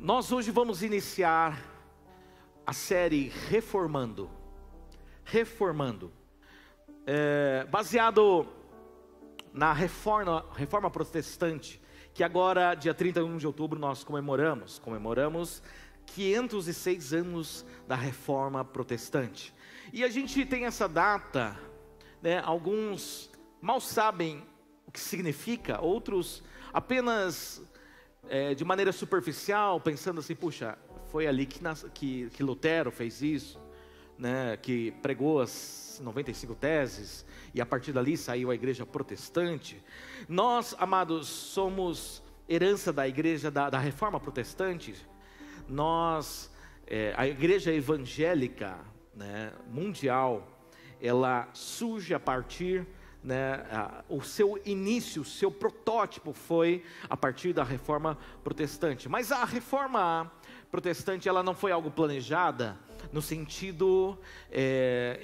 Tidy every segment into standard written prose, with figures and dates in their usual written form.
Nós hoje vamos iniciar a série Reformando. Baseado na reforma protestante, que agora, dia 31 de outubro, nós comemoramos 506 anos da reforma protestante. E a gente tem essa data, né, alguns mal sabem o que significa, outros apenas de maneira superficial, pensando assim, puxa, foi ali que Lutero fez isso, né, que pregou as 95 teses, e a partir dali saiu a igreja protestante. Nós, amados, somos herança da igreja da reforma protestante. A igreja evangélica, né, mundial, ela surge a partir, né, o seu início, o seu protótipo foi a partir da reforma protestante. Mas a reforma protestante, ela não foi algo planejada no sentido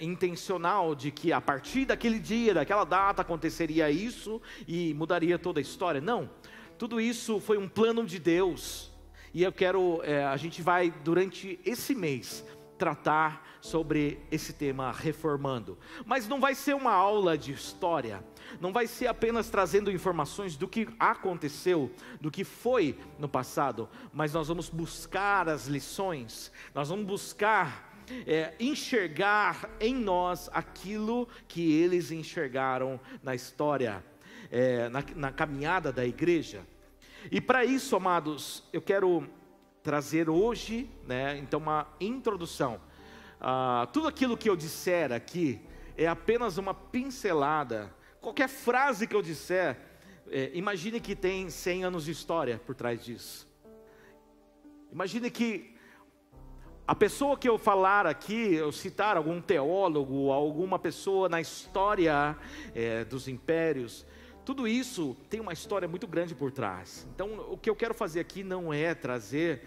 intencional de que a partir daquele dia, daquela data aconteceria isso e mudaria toda a história. Não, tudo isso foi um plano de Deus. E eu quero, a gente vai durante esse mês tratar sobre esse tema, reformando. Mas não vai ser uma aula de história, não vai ser apenas trazendo informações do que aconteceu, do que foi no passado, mas nós vamos buscar as lições, nós vamos buscar enxergar em nós aquilo que eles enxergaram na história, na caminhada da igreja. E para isso, amados, eu quero trazer hoje, né, então uma introdução. Tudo aquilo que eu disser aqui é apenas uma pincelada. Qualquer frase que eu disser, imagine que tem 100 anos de história por trás disso. Imagine que a pessoa que eu falar aqui, eu citar algum teólogo, alguma pessoa na história dos impérios, tudo isso tem uma história muito grande por trás. Então, o que eu quero fazer aqui não é trazer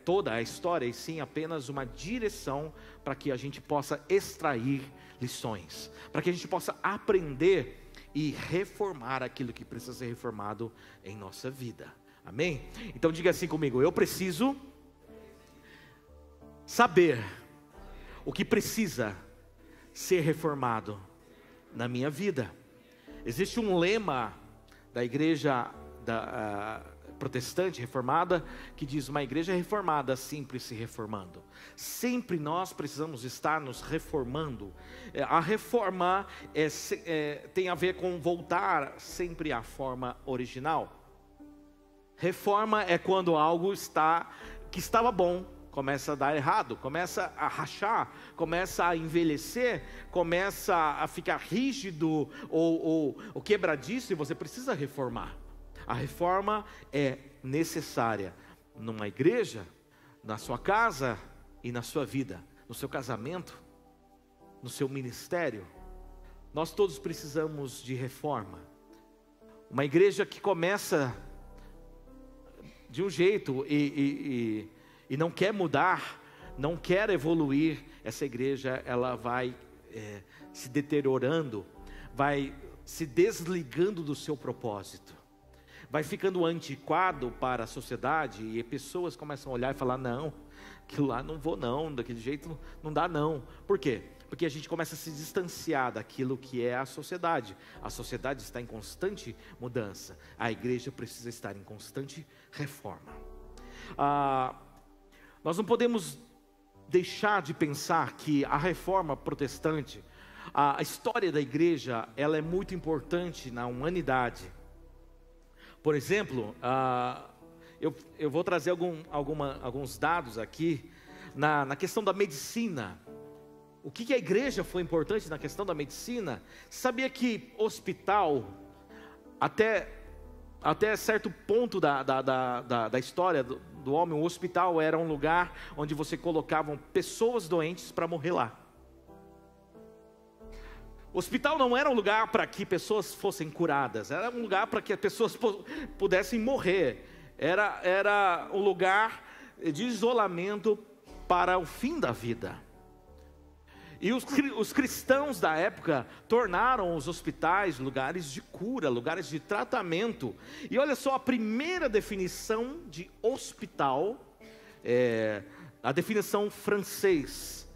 toda a história, e sim apenas uma direção para que a gente possa extrair lições, para que a gente possa aprender e reformar aquilo que precisa ser reformado em nossa vida. Amém? Então diga assim comigo: eu preciso saber o que precisa ser reformado na minha vida. Existe um lema da igreja protestante reformada que diz: uma igreja reformada sempre se reformando. Sempre nós precisamos estar nos reformando. A reforma tem a ver com voltar sempre à forma original. Reforma é quando algo que estava bom começa a dar errado, começa a rachar, começa a envelhecer, começa a ficar rígido ou quebradiço, e você precisa reformar. A reforma é necessária numa igreja, na sua casa e na sua vida, no seu casamento, no seu ministério. Nós todos precisamos de reforma. Uma igreja que começa de um jeito e não quer mudar, não quer evoluir, essa igreja ela vai se deteriorando, vai se desligando do seu propósito, vai ficando antiquado para a sociedade, e pessoas começam a olhar e falar: não, aquilo lá não vou não, daquele jeito não dá não. Por quê? Porque a gente começa a se distanciar daquilo que é a sociedade. A sociedade está em constante mudança, a igreja precisa estar em constante reforma. Nós não podemos deixar de pensar que a reforma protestante, a história da igreja, ela é muito importante na humanidade. Por exemplo, eu vou trazer alguns dados aqui na questão da medicina. O que a igreja foi importante na questão da medicina? Sabia que hospital, até certo ponto da história do homem, o hospital era um lugar onde você colocavam pessoas doentes para morrer lá. O hospital não era um lugar para que pessoas fossem curadas, era um lugar para que as pessoas pudessem morrer. Era um lugar de isolamento para o fim da vida. E os cristãos da época tornaram os hospitais lugares de cura, lugares de tratamento. E olha só, a primeira definição de hospital, a definição francês,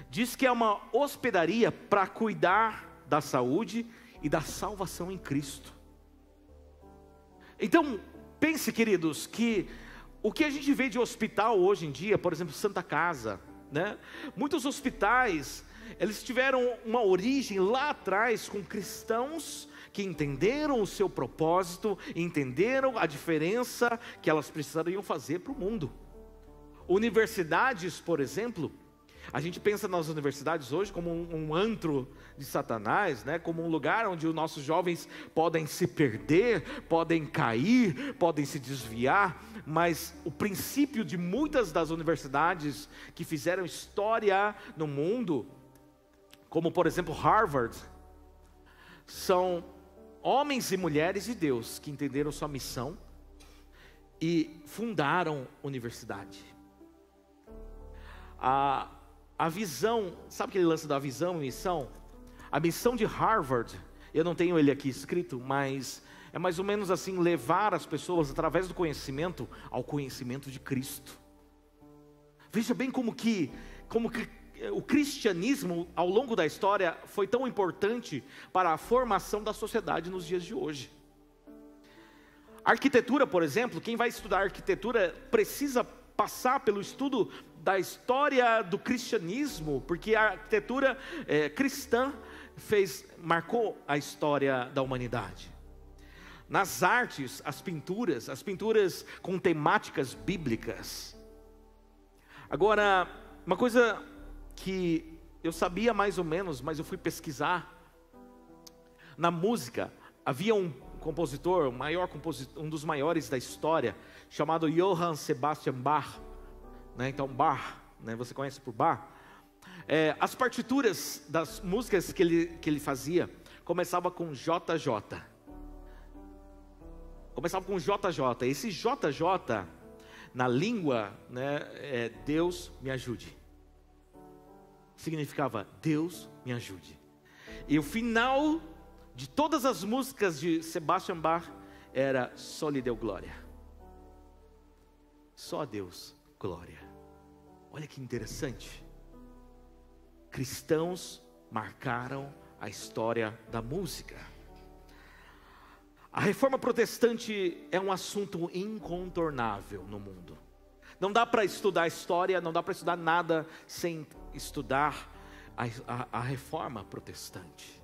diz que é uma hospedaria para cuidar da saúde e da salvação em Cristo. Então, pense, queridos, que o que a gente vê de hospital hoje em dia, por exemplo, Santa Casa, né? Muitos hospitais, eles tiveram uma origem lá atrás com cristãos que entenderam o seu propósito, entenderam a diferença que elas precisariam fazer para o mundo. Universidades, por exemplo, a gente pensa nas universidades hoje como um antro de Satanás, né? Como um lugar onde os nossos jovens podem se perder, podem cair, podem se desviar. Mas o princípio de muitas das universidades que fizeram história no mundo, como por exemplo Harvard, são homens e mulheres de Deus que entenderam sua missão e fundaram universidade. A visão, sabe aquele lance da visão e missão? A missão de Harvard, eu não tenho ele aqui escrito, mas é mais ou menos assim: levar as pessoas através do conhecimento ao conhecimento de Cristo. Veja bem como que o cristianismo ao longo da história foi tão importante para a formação da sociedade nos dias de hoje. Arquitetura, por exemplo, quem vai estudar arquitetura precisa passar pelo estudo da história do cristianismo, porque a arquitetura cristã marcou a história da humanidade. Nas artes, as pinturas com temáticas bíblicas. Agora, uma coisa que eu sabia mais ou menos, mas eu fui pesquisar. Na música, havia um compositor, um dos maiores da história, chamado Johann Sebastian Bach, né? Então Bach, né? Você conhece por Bach? As partituras das músicas que ele fazia começava com JJ. Começava com JJ. Esse JJ na língua, né, Deus me ajude. Significava Deus me ajude. E o final de todas as músicas de Sebastian Bach era só lhe deu glória. Só a Deus glória. Olha que interessante. Cristãos marcaram a história da música. A reforma protestante é um assunto incontornável no mundo. Não dá para estudar história, não dá para estudar nada sem estudar a reforma protestante.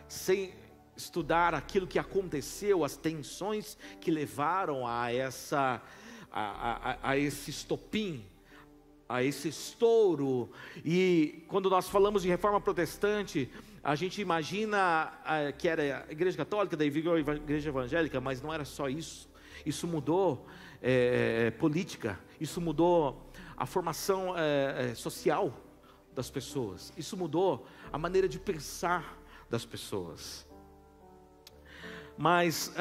Sem estudar aquilo que aconteceu, as tensões que levaram a esse estopim, a esse estouro. E quando nós falamos de reforma protestante, a gente imagina que era a igreja católica, daí virou a igreja evangélica, mas não era só isso. Isso mudou política, isso mudou a formação social das pessoas, isso mudou a maneira de pensar das pessoas. Mas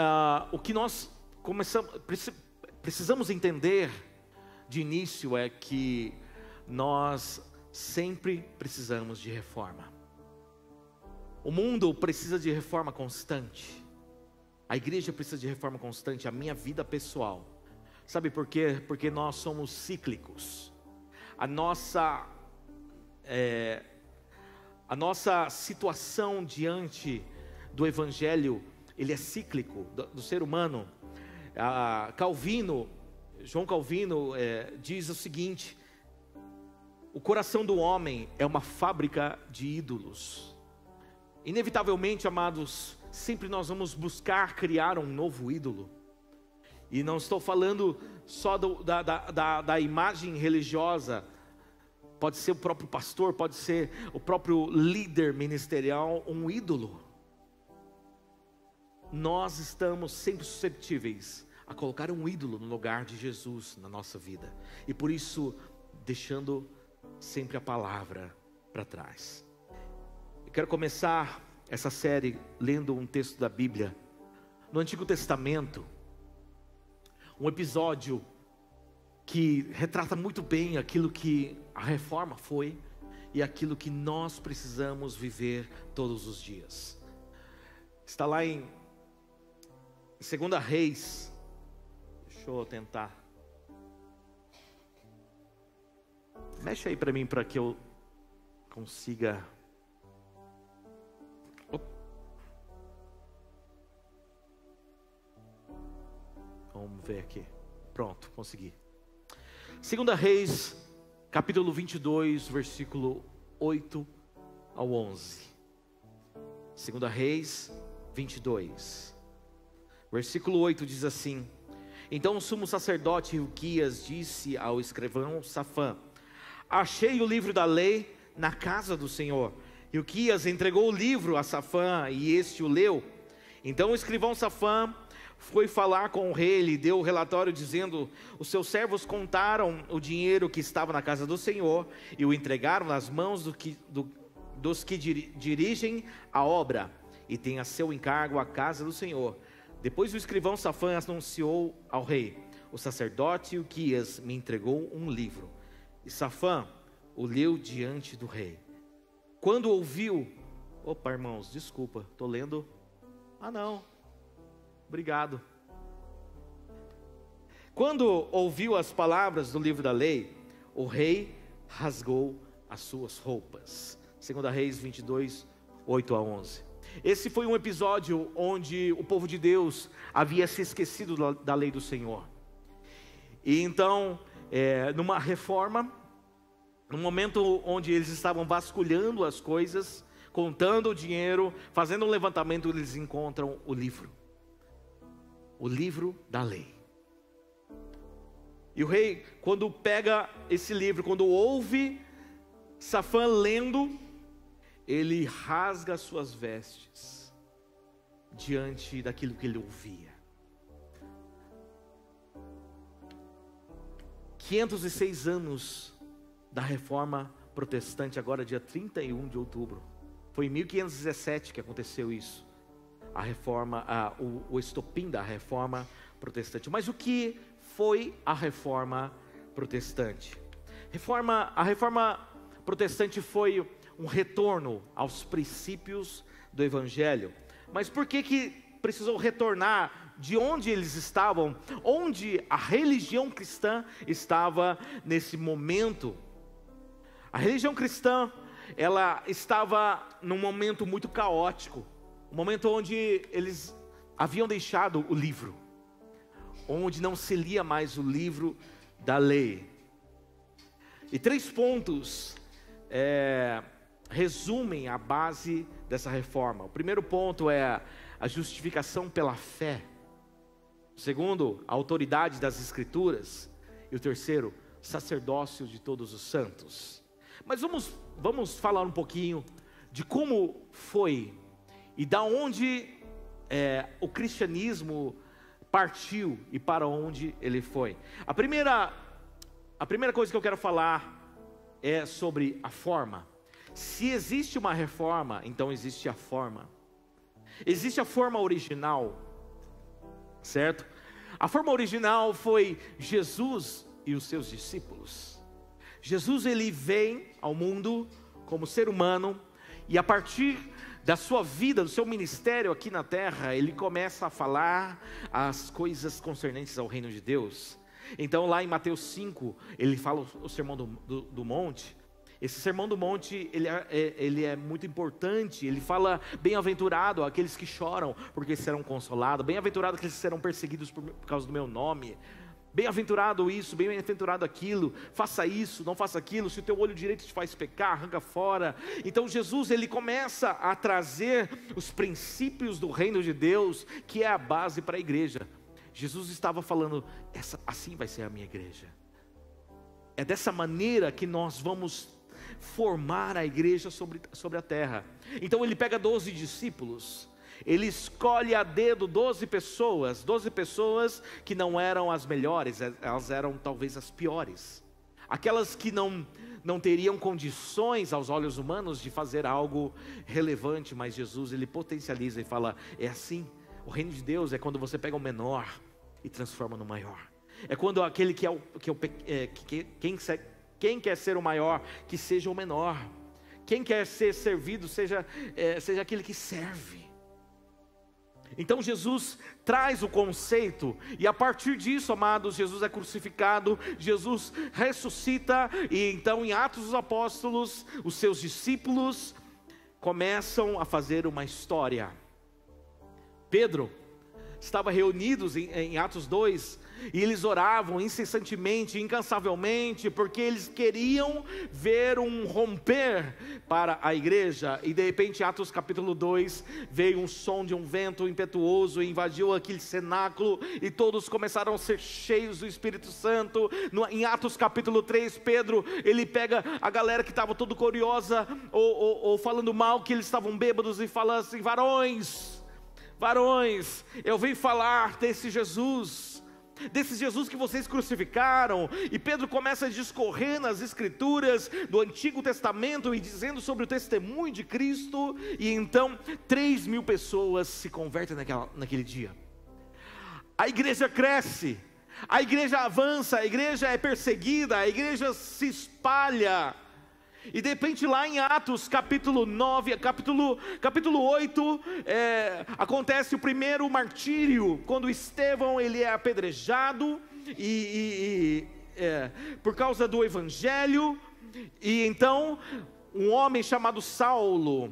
o que nós precisamos entender de início é que nós sempre precisamos de reforma. O mundo precisa de reforma constante. A igreja precisa de reforma constante. A minha vida pessoal. Sabe por quê? Porque nós somos cíclicos. A nossa situação diante do evangelho, ele é cíclico, do ser humano. João Calvino diz o seguinte: o coração do homem é uma fábrica de ídolos. Inevitavelmente, amados, sempre nós vamos buscar criar um novo ídolo. E não estou falando só da imagem religiosa. Pode ser o próprio pastor, pode ser o próprio líder ministerial, um ídolo. Nós estamos sempre suscetíveis a colocar um ídolo no lugar de Jesus na nossa vida. E por isso, deixando sempre a palavra para trás. Eu quero começar essa série lendo um texto da Bíblia. No Antigo Testamento, um episódio que retrata muito bem aquilo que a reforma foi, e aquilo que nós precisamos viver todos os dias. Está lá em 2 Reis, deixa eu tentar, mexe aí para mim para que eu consiga. Vamos ver aqui, pronto, consegui. 2 Reis, capítulo 22, versículo 8 ao 11. 2 Reis 22, versículo 8 diz assim: Então o sumo sacerdote Hilquias disse ao escrivão Safã: Achei o livro da lei na casa do Senhor. Hilquias entregou o livro a Safã e este o leu. Então o escrivão Safã foi falar com o rei, ele deu o relatório dizendo: os seus servos contaram o dinheiro que estava na casa do Senhor e o entregaram nas mãos dos que dirigem a obra e tem a seu encargo a casa do Senhor. Depois o escrivão Safã anunciou ao rei: o sacerdote Hilquias me entregou um livro. E Safã o leu diante do rei. Quando ouviu, opa irmãos, desculpa, estou lendo, obrigado. Quando ouviu as palavras do livro da lei, o rei rasgou as suas roupas. 2 Reis 22, 8 a 11. Esse foi um episódio onde o povo de Deus havia se esquecido da lei do Senhor. E então, numa reforma, no momento onde eles estavam vasculhando as coisas, contando o dinheiro, fazendo um levantamento, eles encontram o livro da lei. E o rei, quando pega esse livro, quando ouve Safã lendo, ele rasga as suas vestes diante daquilo que ele ouvia. 506 anos da reforma protestante, agora dia 31 de outubro. Foi em 1517 que aconteceu isso. A reforma, o estopim da reforma protestante. Mas o que foi a reforma protestante? A reforma protestante foi um retorno aos princípios do Evangelho. Mas por que precisou retornar de onde eles estavam? Onde a religião cristã estava nesse momento? A religião cristã, ela estava num momento muito caótico. Um momento onde eles haviam deixado o livro, onde não se lia mais o livro da lei. E 3 pontos resumem a base dessa reforma. O primeiro ponto é a justificação pela fé. O segundo, a autoridade das Escrituras. E o terceiro, sacerdócio de todos os santos. Mas vamos falar um pouquinho de como foi e da onde o cristianismo partiu e para onde ele foi. A primeira coisa que eu quero falar é sobre a forma. Se existe uma reforma, então existe a forma. Existe a forma original, certo? A forma original foi Jesus e os seus discípulos. Jesus, ele vem ao mundo como ser humano e a partir da sua vida, do seu ministério aqui na terra, ele começa a falar as coisas concernentes ao reino de Deus. Então lá em Mateus 5, ele fala o sermão do monte. Esse sermão do monte, ele é muito importante. Ele fala: bem-aventurado aqueles que choram, porque serão consolados. Bem-aventurado aqueles que serão perseguidos por causa do meu nome. Bem-aventurado isso, bem-aventurado aquilo. Faça isso, não faça aquilo. Se o teu olho direito te faz pecar, arranca fora. Então Jesus, ele começa a trazer os princípios do reino de Deus, que é a base para a igreja. Jesus estava falando: assim vai ser a minha igreja. É dessa maneira que nós vamos formar a igreja sobre a terra. Então ele pega 12 discípulos, ele escolhe a dedo 12 pessoas que não eram as melhores, elas eram talvez as piores, aquelas que não teriam condições aos olhos humanos de fazer algo relevante. Mas Jesus, ele potencializa e fala: é assim, o reino de Deus é quando você pega o menor e transforma no maior. É quando aquele quem quer ser o maior, que seja o menor. Quem quer ser servido, seja aquele que serve. Então Jesus traz o conceito, e a partir disso, amados, Jesus é crucificado, Jesus ressuscita, e então em Atos dos Apóstolos, os seus discípulos começam a fazer uma história. Pedro estava reunidos em Atos 2, e eles oravam incessantemente, incansavelmente, porque eles queriam ver um romper para a igreja. E de repente, em Atos capítulo 2, veio um som de um vento impetuoso e invadiu aquele cenáculo, e todos começaram a ser cheios do Espírito Santo. Em Atos capítulo 3, Pedro, ele pega a galera que estava toda curiosa, ou falando mal, que eles estavam bêbados, e fala assim: varões, eu vim falar desse Jesus que vocês crucificaram. E Pedro começa a discorrer nas escrituras do Antigo Testamento, e dizendo sobre o testemunho de Cristo. E então 3.000 pessoas se convertem naquele dia. A igreja cresce, a igreja avança, a igreja é perseguida, a igreja se espalha. E de repente, lá em Atos capítulo 9, capítulo 8, acontece o primeiro martírio, quando Estevão ele é apedrejado, por causa do evangelho. E então um homem chamado Saulo,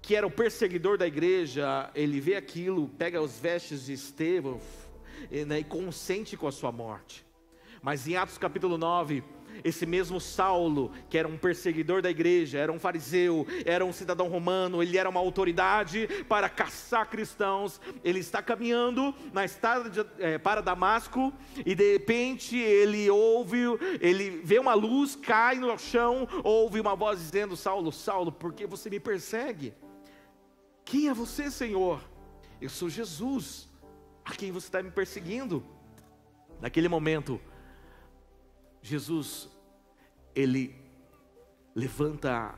que era o perseguidor da igreja, ele vê aquilo, pega os vestes de Estevão, e consente com a sua morte. Mas em Atos capítulo 9, esse mesmo Saulo, que era um perseguidor da igreja, era um fariseu, era um cidadão romano, ele era uma autoridade para caçar cristãos. Ele está caminhando na estrada para Damasco, e de repente ele vê uma luz, cai no chão, ouve uma voz dizendo: Saulo, Saulo, por que você me persegue? Quem é você, Senhor? Eu sou Jesus, a quem você está me perseguindo. Naquele momento, Jesus, ele levanta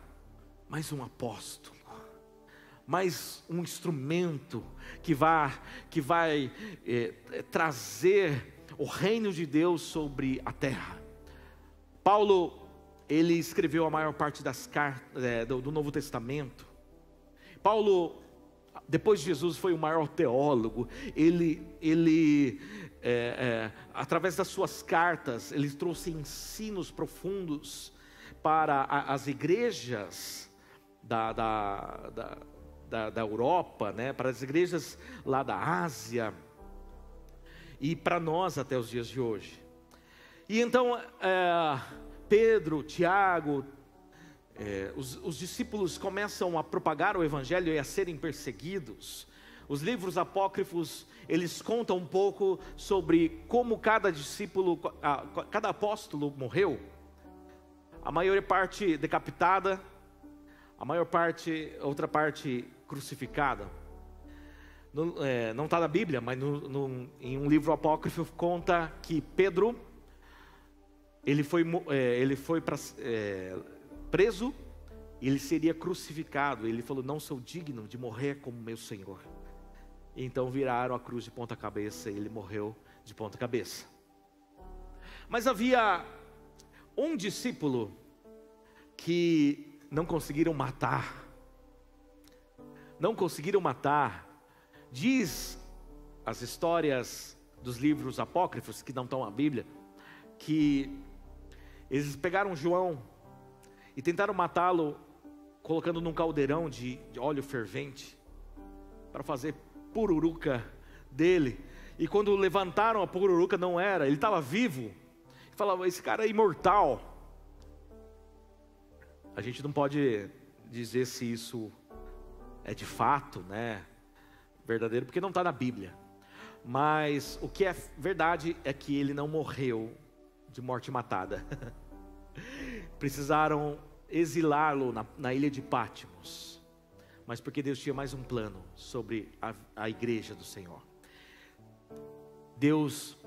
mais um apóstolo, mais um instrumento que vai trazer o reino de Deus sobre a terra. Paulo, ele escreveu a maior parte das cartas do Novo Testamento. Paulo, depois de Jesus, foi o maior teólogo. Através das suas cartas, ele trouxe ensinos profundos para as igrejas da Europa, para as igrejas lá da Ásia, e para nós até os dias de hoje. E então Pedro, Tiago, os discípulos começam a propagar o evangelho e a serem perseguidos. Os livros apócrifos, eles contam um pouco sobre como cada discípulo, cada apóstolo morreu. A maior parte decapitada, outra parte crucificada. Não está na Bíblia, mas em um livro apócrifo conta que Pedro, ele foi preso, e ele seria crucificado. Ele falou: não sou digno de morrer como meu Senhor. Então viraram a cruz de ponta cabeça, e ele morreu de ponta cabeça. Mas havia um discípulo que não conseguiram matar. Diz as histórias dos livros apócrifos, que não estão na Bíblia, que eles pegaram João e tentaram matá-lo colocando num caldeirão de óleo fervente, para fazer pururuca dele. E quando levantaram a pururuca, não era, ele estava vivo. Falava: esse cara é imortal. A gente não pode dizer se isso é de fato, verdadeiro, porque não está na Bíblia. Mas o que é verdade é que ele não morreu de morte matada. Precisaram exilá-lo na ilha de Patmos, mas porque Deus tinha mais um plano sobre a igreja do Senhor. Deus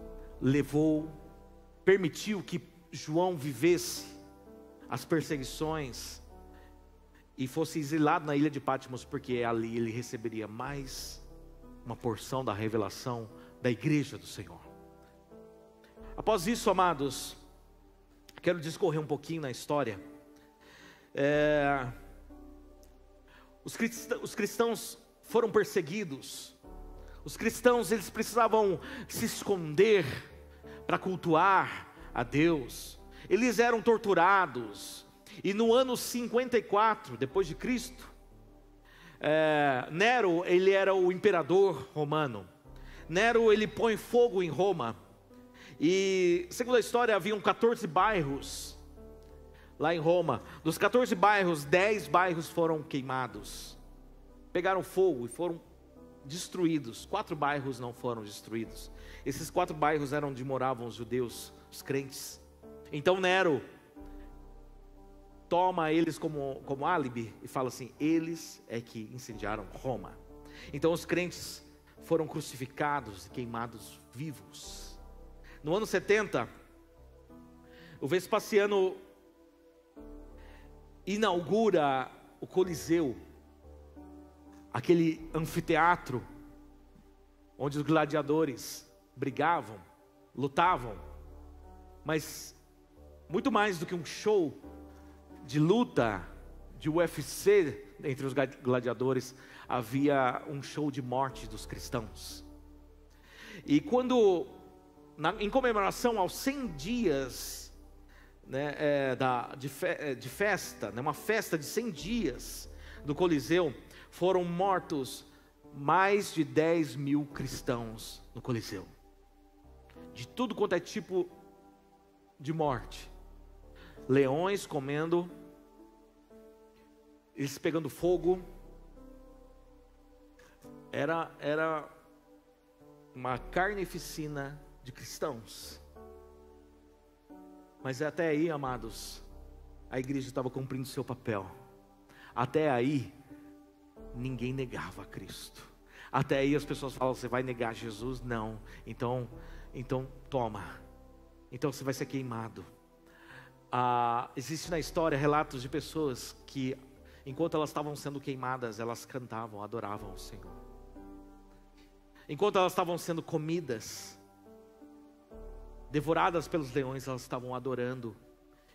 permitiu que João vivesse as perseguições e fosse exilado na ilha de Patmos, porque ali ele receberia mais uma porção da revelação da igreja do Senhor. Após isso, amados, quero discorrer um pouquinho na história Os cristãos foram perseguidos. Os cristãos, eles precisavam se esconder para cultuar a Deus. Eles eram torturados. E no ano 54 depois de Cristo, Nero, ele era o imperador romano. Nero, ele põe fogo em Roma. E segundo a história, haviam 14 bairros lá em Roma. Dos 14 bairros, 10 bairros foram queimados, pegaram fogo e foram destruídos. 4 bairros não foram destruídos. Esses 4 bairros eram onde moravam os judeus, os crentes. Então Nero toma eles como álibi e fala assim: eles é que incendiaram Roma. Então os crentes foram crucificados e queimados vivos. No ano 70, o Vespasiano inaugura o Coliseu, aquele anfiteatro onde os gladiadores brigavam, lutavam. Mas muito mais do que um show de luta, de UFC entre os gladiadores, havia um show de morte dos cristãos. E quando, em comemoração aos 100 dias de festa, uma festa de 100 dias do Coliseu, foram mortos mais de 10 mil cristãos no Coliseu, de tudo quanto é tipo de morte. Leões comendo, eles pegando fogo. Era uma carnificina de cristãos. Mas até aí, amados, a igreja estava cumprindo seu papel. Até aí, ninguém negava a Cristo. Até aí as pessoas falam: você vai negar Jesus? Não. Então toma. Então você vai ser queimado. Existe na história relatos de pessoas que, enquanto elas estavam sendo queimadas, elas cantavam, adoravam o Senhor. Enquanto elas estavam sendo comidas, devoradas pelos leões, elas estavam adorando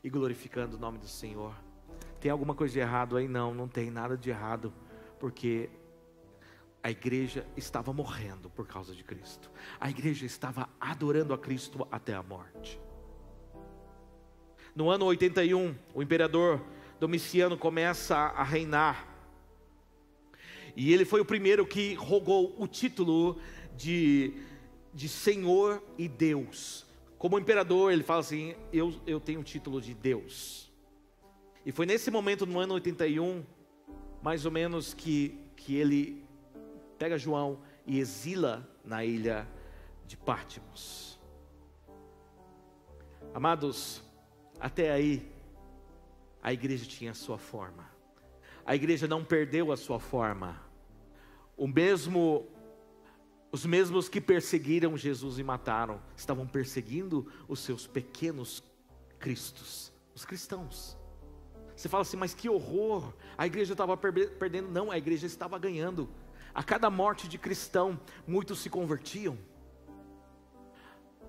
e glorificando o nome do Senhor. Tem alguma coisa de errado aí? Não tem nada de errado, porque a igreja estava morrendo por causa de Cristo. A igreja estava adorando a Cristo até a morte. No ano 81, o imperador Domiciano começa a reinar. E ele foi o primeiro que rogou o título de Senhor e Deus. Como imperador, ele fala assim: eu tenho o título de Deus. E foi nesse momento, no ano 81, mais ou menos, que ele pega João e exila na ilha de Pátmos. Amados, até aí, a igreja tinha a sua forma. A igreja não perdeu a sua forma. Os mesmos que perseguiram Jesus e mataram, estavam perseguindo os seus pequenos cristos, os cristãos. Você fala assim: mas que horror, a igreja estava perdendo. Não, a igreja estava ganhando. A cada morte de cristão, muitos se convertiam.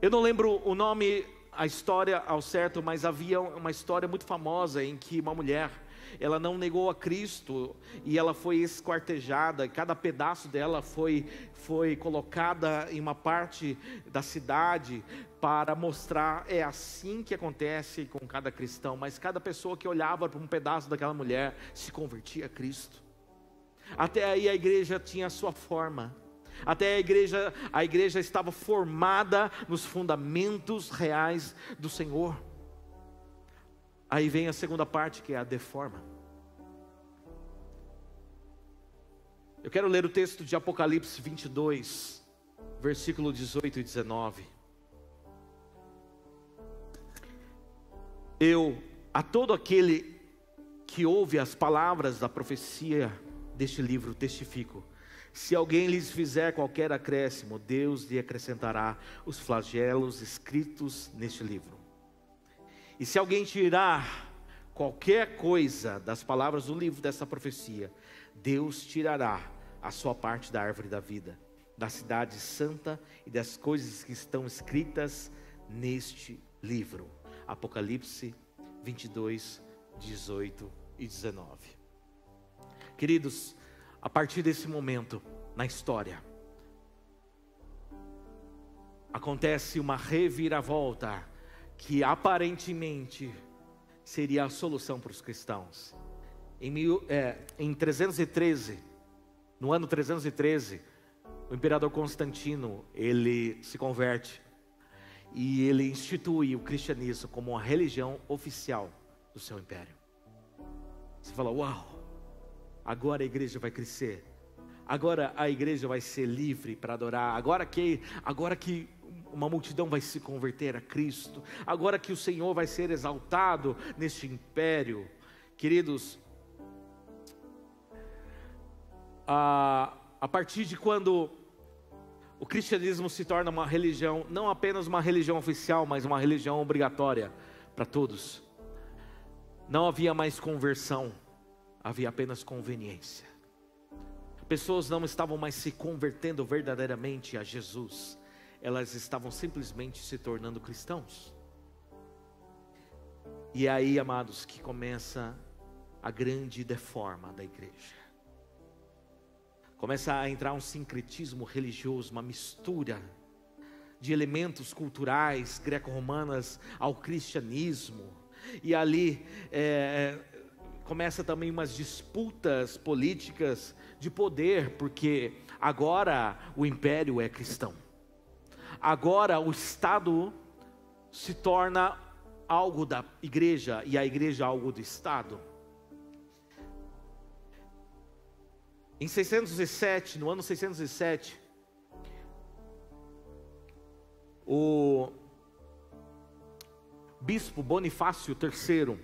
Eu não lembro o nome, a história ao certo, mas havia uma história muito famosa em que uma mulher, ela não negou a Cristo e ela foi esquartejada. Cada pedaço dela foi colocada em uma parte da cidade para mostrar: é assim que acontece com cada cristão. Mas cada pessoa que olhava para um pedaço daquela mulher se convertia a Cristo. Até aí a igreja tinha a sua forma. Até a igreja estava formada nos fundamentos reais do Senhor. Aí vem a segunda parte, que é a deforma. Eu quero ler o texto de Apocalipse 22, versículo 18 e 19. A todo aquele que ouve as palavras da profecia deste livro, testifico: se alguém lhes fizer qualquer acréscimo, Deus lhe acrescentará os flagelos escritos neste livro. E se alguém tirar qualquer coisa das palavras do livro dessa profecia, Deus tirará a sua parte da árvore da vida, da cidade santa e das coisas que estão escritas neste livro. Apocalipse 22, 18 Queridos, a partir desse momento na história, acontece uma reviravolta que aparentemente seria a solução para os cristãos. Em 313, no ano 313, o imperador Constantino, ele se converte e ele institui o cristianismo como uma religião oficial do seu império. Você fala, uau, agora a igreja vai crescer, agora a igreja vai ser livre para adorar, agora que uma multidão vai se converter a Cristo, agora que o Senhor vai ser exaltado neste império. Queridos, a partir de quando o cristianismo se torna uma religião, não apenas uma religião oficial, mas uma religião obrigatória para todos, não havia mais conversão, havia apenas conveniência. Pessoas não estavam mais se convertendo verdadeiramente a Jesus, elas estavam simplesmente se tornando cristãos. E é aí, amados, que começa a grande deforma da igreja. Começa a entrar um sincretismo religioso, uma mistura de elementos culturais greco-romanas ao cristianismo. E ali começa também umas disputas políticas de poder, porque agora o império é cristão. Agora o Estado se torna algo da igreja e a igreja algo do Estado. Em 607, no ano 607, o bispo Bonifácio III,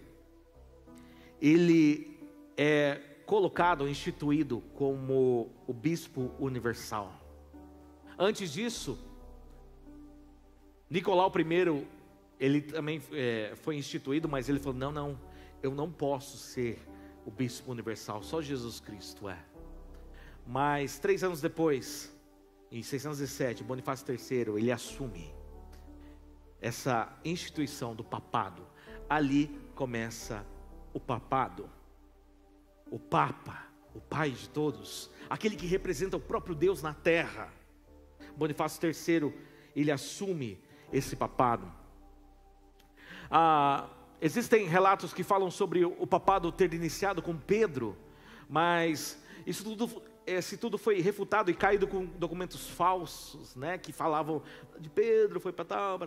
ele é colocado, instituído como o bispo universal. Antes disso, Nicolau I, ele também foi instituído, mas ele falou, não, eu não posso ser o bispo universal, só Jesus Cristo é. Mas 3 anos depois, em 607, Bonifácio III, ele assume essa instituição do papado. Ali começa o papado. O Papa, o Pai de todos, aquele que representa o próprio Deus na terra. Bonifácio III, ele assume esse papado. Existem relatos que falam sobre o papado ter iniciado com Pedro, mas esse tudo foi refutado e caído com documentos falsos, né, que falavam de Pedro, foi para tal.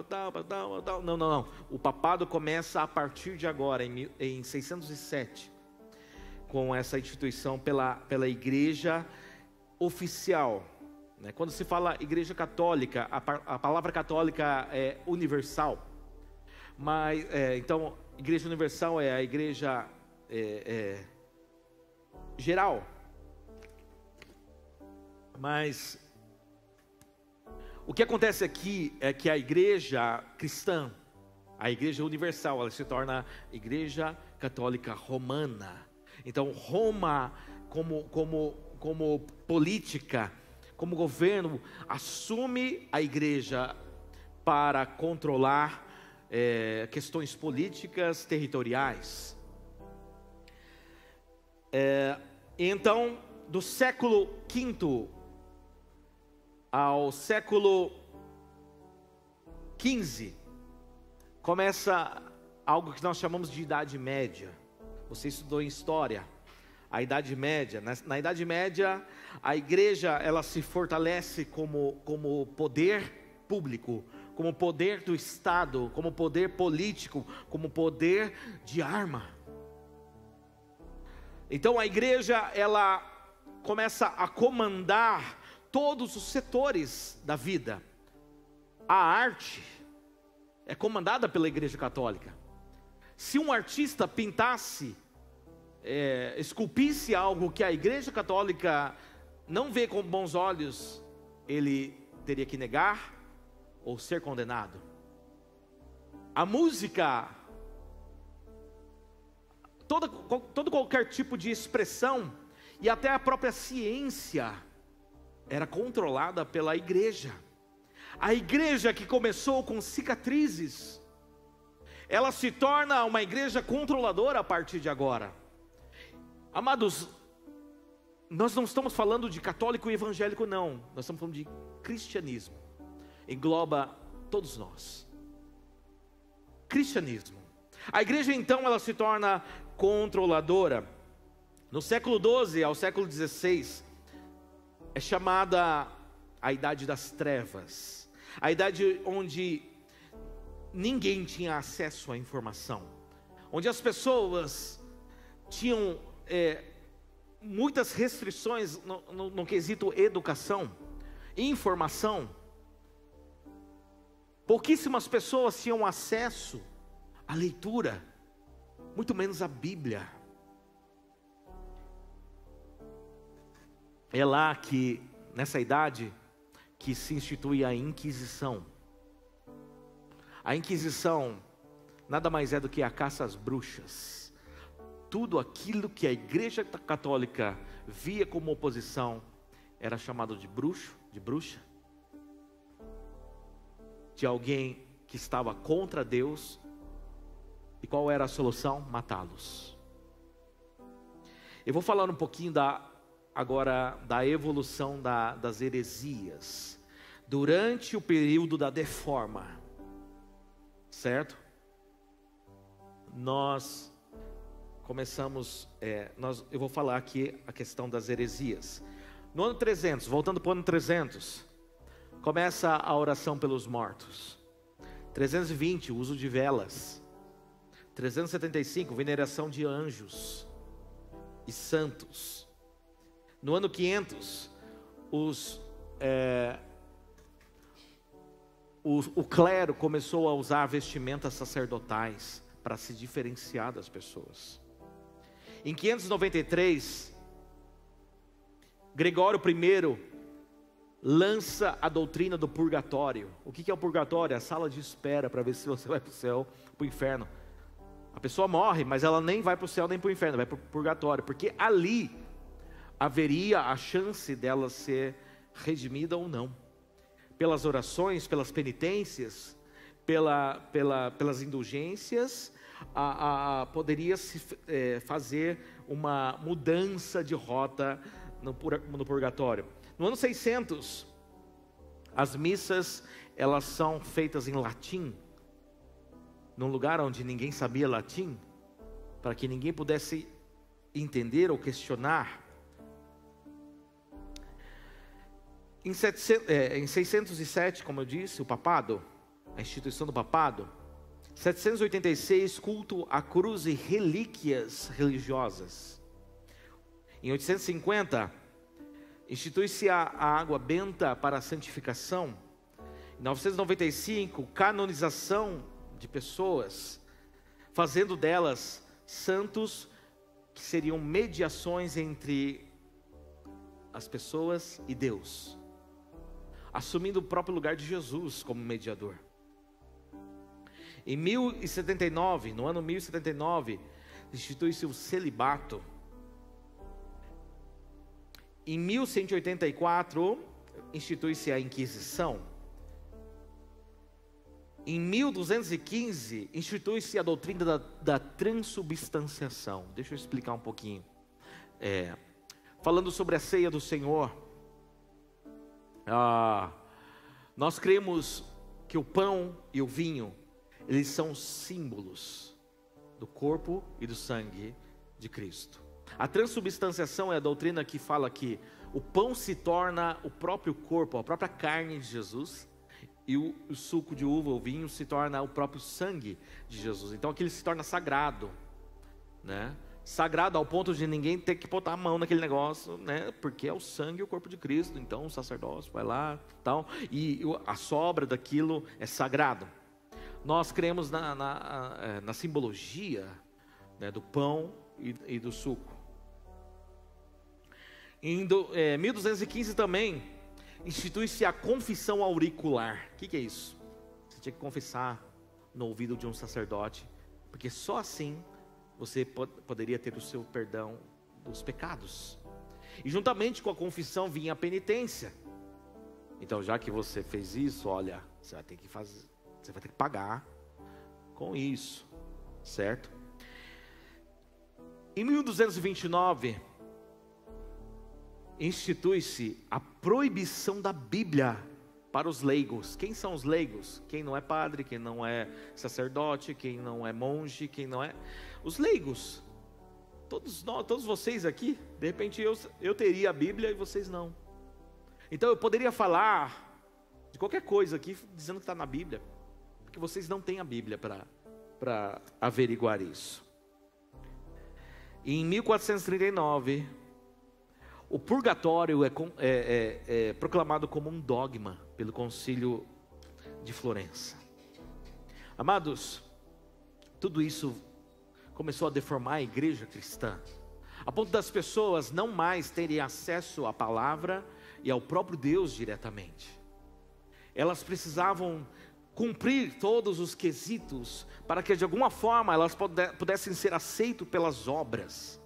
Não. O papado começa a partir de agora, em 607, com essa instituição pela igreja oficial. Né? Quando se fala igreja católica, a palavra católica é universal. Mas, então, igreja universal é a igreja geral. Mas o que acontece aqui é que a igreja cristã, a igreja universal, ela se torna igreja católica romana. Então Roma, como política, como governo, assume a igreja para controlar questões políticas territoriais. Então, do século V ao século XV, começa algo que nós chamamos de Idade Média. Você estudou em história a Idade Média. Na Idade Média, a igreja ela se fortalece como poder público, como poder do Estado, como poder político, como poder de arma. Então a igreja ela começa a comandar todos os setores da vida. A arte é comandada pela igreja católica. Se um artista pintasse, esculpisse algo que a igreja católica não vê com bons olhos, ele teria que negar ou ser condenado. A música, todo qualquer tipo de expressão e até a própria ciência era controlada pela igreja. A igreja que começou com cicatrizes, ela se torna uma igreja controladora a partir de agora. Amados, nós não estamos falando de católico e evangélico, não. Nós estamos falando de cristianismo. Engloba todos nós. Cristianismo. A igreja então ela se torna controladora. No século XII ao século XVI é chamada a Idade das Trevas. A idade onde ninguém tinha acesso à informação. Onde as pessoas tinham muitas restrições no quesito educação, informação. Pouquíssimas pessoas tinham acesso à leitura, muito menos à Bíblia. É lá que, nessa idade, que se institui a Inquisição. A Inquisição nada mais é do que a caça às bruxas. Tudo aquilo que a Igreja Católica via como oposição era chamado de bruxo, de bruxa, de alguém que estava contra Deus. E qual era a solução? Matá-los. Eu vou falar um pouquinho agora da evolução das heresias durante o período da Reforma, certo? Nós começamos, eu vou falar aqui a questão das heresias. No ano 300, voltando para o ano 300, começa a oração pelos mortos. 320, o uso de velas. 375, veneração de anjos e santos. No ano 500, o clero começou a usar vestimentas sacerdotais para se diferenciar das pessoas. Em 593, Gregório I lança a doutrina do purgatório. O que é o purgatório? É a sala de espera para ver se você vai para o céu, para o inferno. A pessoa morre, mas ela nem vai para o céu nem para o inferno, vai para o purgatório, porque ali haveria a chance dela ser redimida ou não, pelas orações, pelas penitências, pelas indulgências, poderia se fazer uma mudança de rota no purgatório. No ano 600, as missas elas são feitas em latim, num lugar onde ninguém sabia latim, para que ninguém pudesse entender ou questionar. Em 607, como eu disse, o papado, a instituição do papado. 786, culto à cruz e relíquias religiosas. Em 850, institui-se a água benta para a santificação. Em 995, canonização de pessoas, fazendo delas santos que seriam mediações entre as pessoas e Deus, assumindo o próprio lugar de Jesus como mediador. Em 1079, no ano 1079, institui-se o celibato. Em 1184, institui-se a Inquisição. Em 1215, institui-se a doutrina da transubstanciação. Deixa eu explicar um pouquinho. Falando sobre a ceia do Senhor, nós cremos que o pão e o vinho, eles são símbolos do corpo e do sangue de Cristo. A transubstanciação é a doutrina que fala que o pão se torna o próprio corpo, a própria carne de Jesus, e o suco de uva, o vinho, se torna o próprio sangue de Jesus. Então aquilo se torna sagrado, né? Sagrado ao ponto de ninguém ter que botar a mão naquele negócio, né? Porque é o sangue e o corpo de Cristo. Então o sacerdócio vai lá, tal, e a sobra daquilo é sagrado. Nós cremos na simbologia, né, do pão e do suco. Em 1215 também institui-se a confissão auricular. O que é isso? Você tinha que confessar no ouvido de um sacerdote, porque só assim você poderia ter o seu perdão dos pecados. E juntamente com a confissão vinha a penitência. Então, já que você fez isso, olha, você vai ter que pagar com isso, certo? Em 1229, institui-se a proibição da Bíblia para os leigos. Quem são os leigos? Quem não é padre, quem não é sacerdote, quem não é monge, quem não é... Os leigos. Todos vocês aqui, de repente eu teria a Bíblia e vocês não. Então eu poderia falar de qualquer coisa aqui, dizendo que está na Bíblia, porque vocês não têm a Bíblia para averiguar isso. Em 1439, o purgatório é proclamado como um dogma pelo Concílio de Florença. Amados, tudo isso começou a deformar a igreja cristã, a ponto das pessoas não mais terem acesso à palavra e ao próprio Deus diretamente. Elas precisavam cumprir todos os quesitos para que de alguma forma elas pudessem ser aceitas pelas obras,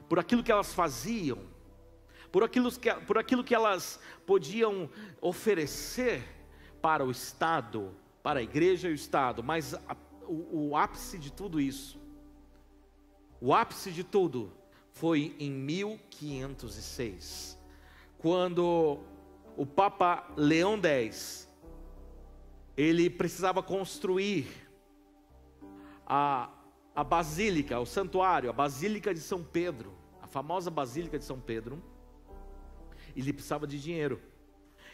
por aquilo que elas faziam, por aquilo que elas podiam oferecer para o Estado, para a igreja e o Estado. Mas o ápice de tudo isso, o ápice de tudo foi em 1506, quando o Papa Leão X, ele precisava construir a basílica, o santuário, a Basílica de São Pedro, a famosa Basílica de São Pedro. Ele precisava de dinheiro,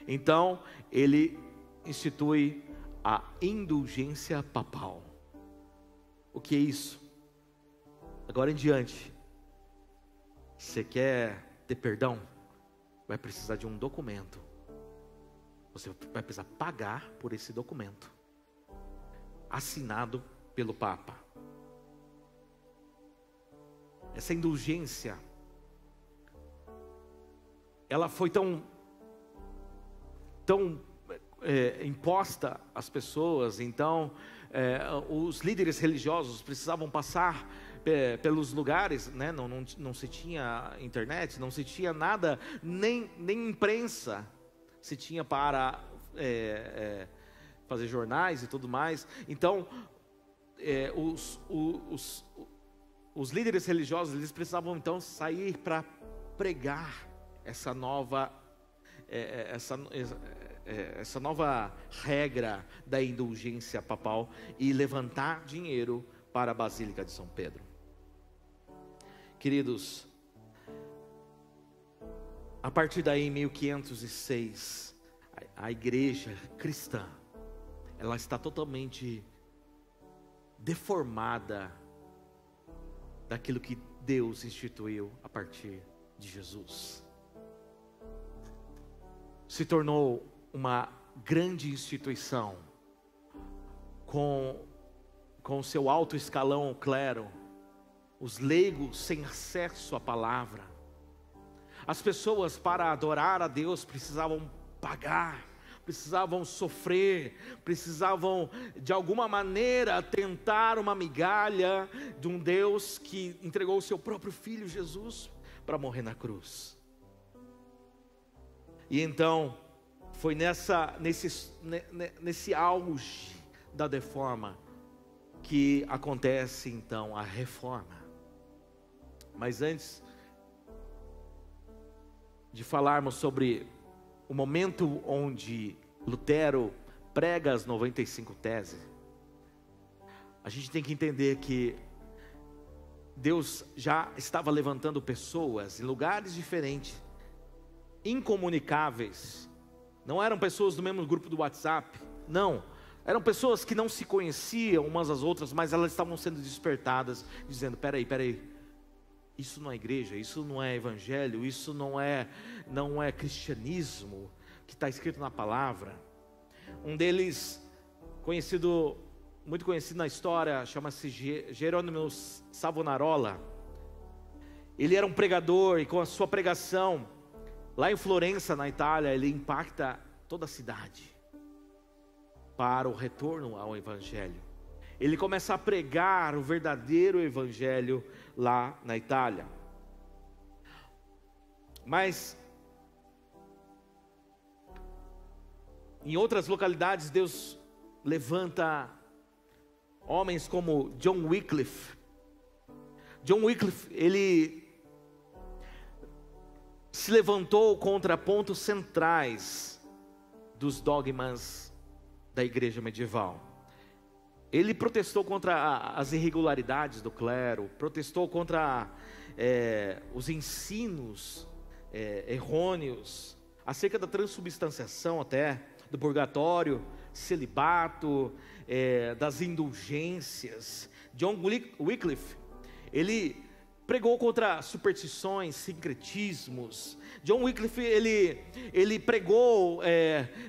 então ele institui a indulgência papal. O que é isso? Agora em diante, você quer ter perdão? Vai precisar de um documento. Você vai precisar pagar por esse documento, assinado pelo Papa. Essa indulgência, ela foi tão imposta às pessoas. Então os líderes religiosos precisavam passar pelos lugares, né? Não se tinha internet, não se tinha nada, nem imprensa se tinha para fazer jornais e tudo mais. Então os líderes religiosos, eles precisavam então sair para pregar essa nova regra da indulgência papal e levantar dinheiro para a Basílica de São Pedro. Queridos, a partir daí, em 1506, a igreja cristã, ela está totalmente deformada daquilo que Deus instituiu a partir de Jesus. Se tornou uma grande instituição, com o seu alto escalão, o clero, os leigos sem acesso à palavra. As pessoas, para adorar a Deus, precisavam pagar, precisavam sofrer, precisavam de alguma maneira tentar uma migalha de um Deus que entregou o seu próprio Filho Jesus para morrer na cruz. E então foi nesse auge da reforma que acontece então a reforma. Mas antes de falarmos sobre o momento onde Lutero prega as 95 teses, a gente tem que entender que Deus já estava levantando pessoas em lugares diferentes, incomunicáveis. Não eram pessoas do mesmo grupo do WhatsApp, não. Eram pessoas que não se conheciam umas às outras, mas elas estavam sendo despertadas, dizendo: peraí, isso não é igreja, isso não é evangelho, isso não é cristianismo que está escrito na palavra. Um deles, muito conhecido na história, chama-se Jerônimo Savonarola. Ele era um pregador, e com a sua pregação lá em Florença, na Itália, ele impacta toda a cidade para o retorno ao evangelho. Ele começa a pregar o verdadeiro evangelho lá na Itália. Mas em outras localidades, Deus levanta homens como John Wycliffe, John Wycliffe, ele se levantou contra pontos centrais dos dogmas da igreja medieval. Ele protestou contra as irregularidades do clero, protestou contra os ensinos errôneos, acerca da transubstanciação até, do purgatório, celibato, das indulgências. John Wycliffe, ele pregou contra superstições, sincretismos. John Wycliffe, ele pregou,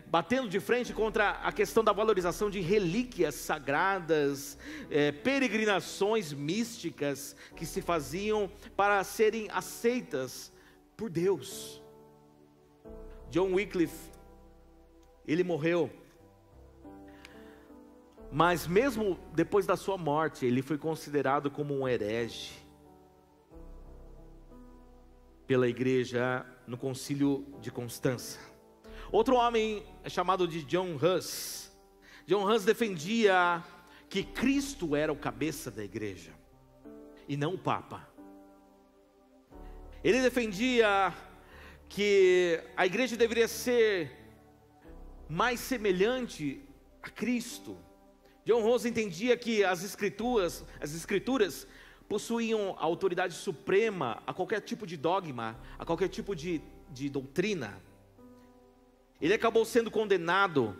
batendo de frente contra a questão da valorização de relíquias sagradas, peregrinações místicas que se faziam para serem aceitas por Deus. John Wycliffe, ele morreu, mas mesmo depois da sua morte, ele foi considerado como um herege pela igreja no concílio de Constança. Outro homem é chamado de John Huss. John Huss defendia que Cristo era o cabeça da igreja e não o Papa. Ele defendia que a igreja deveria ser mais semelhante a Cristo. John Huss entendia que as escrituras possuíam a autoridade suprema a qualquer tipo de dogma, a qualquer tipo de doutrina. Ele acabou sendo condenado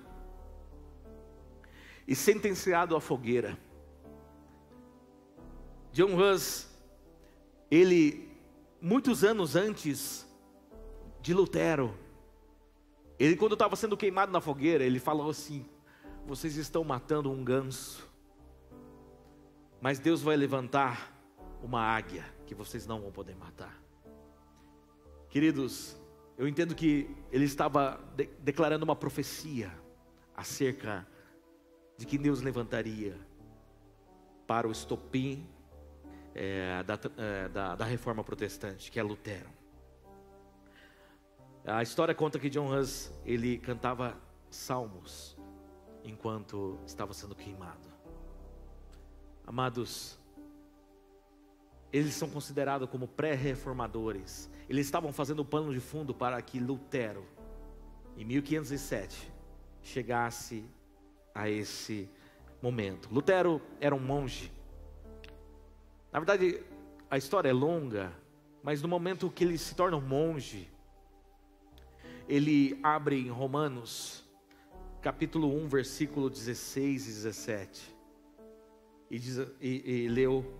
e sentenciado à fogueira. John Huss, ele, muitos anos antes de Lutero, ele, quando estava sendo queimado na fogueira, ele falou assim: vocês estão matando um ganso, mas Deus vai levantar uma águia que vocês não vão poder matar. Queridos, eu entendo que ele estava declarando uma profecia acerca de que Deus levantaria para o estopim da reforma protestante, que é Lutero. A história conta que John Huss, ele cantava salmos enquanto estava sendo queimado. Amados, eles são considerados como pré-reformadores. Eles estavam fazendo o pano de fundo para que Lutero, em 1507, chegasse a esse momento. Lutero era um monge. Na verdade, a história é longa, mas no momento que ele se torna um monge, ele abre em Romanos, capítulo 1, versículo 16 e 17, e leu: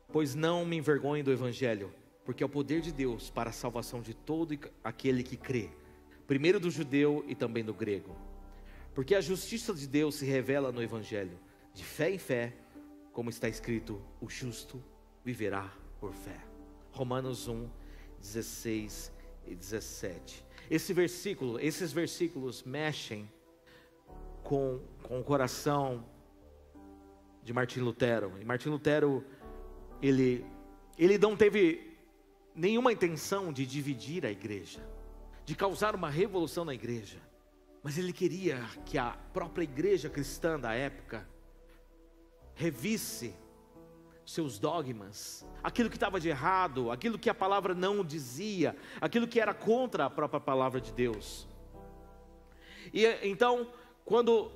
pois não me envergonho do evangelho, porque é o poder de Deus para a salvação de todo aquele que crê, primeiro do judeu e também do grego. Porque a justiça de Deus se revela no evangelho, de fé em fé, como está escrito: o justo viverá por fé. Romanos 1, 16 e 17. Esses versículos mexem com o coração de Martim Lutero. E Martim Lutero, ele não teve nenhuma intenção de dividir a igreja, de causar uma revolução na igreja, mas ele queria que a própria igreja cristã da época revisse seus dogmas, aquilo que estava de errado, aquilo que a palavra não dizia, aquilo que era contra a própria palavra de Deus. E então, quando